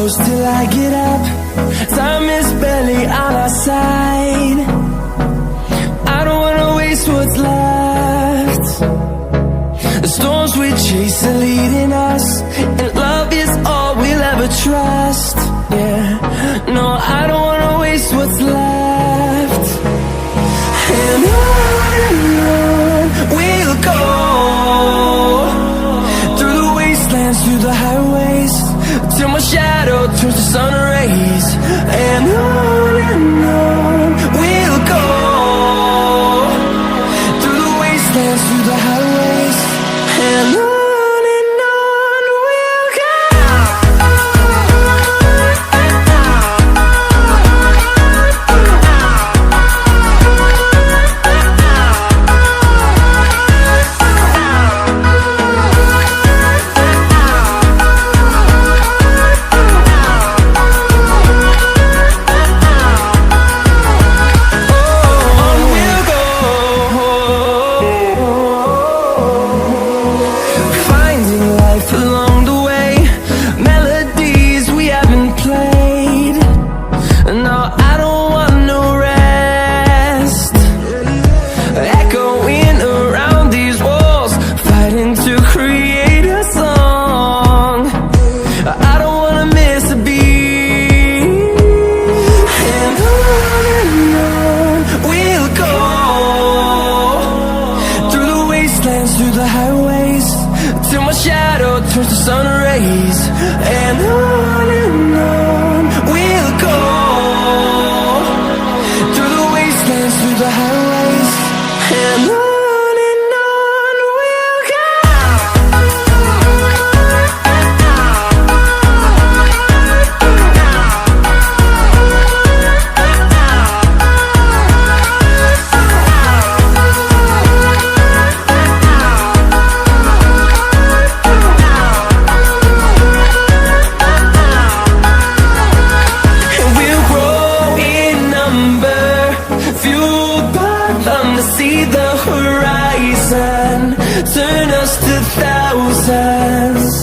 close till I get up. Time is barely on our side. I don't wanna waste what's left. The storms we chase are leading us, and love is all we'll ever trust. Yeah, no, I don't wanna waste what's left. And on we'll go, through the wastelands, through the highways, till my shadow turns to sun rays. And on we'll go, through the wastelands, through the highways, and on we'll go. Through the highways, till my shadow turns to sun rays. And on we'll go, through the wastelands, through the highways, and on we'll go. See the horizon, turn us to thousands.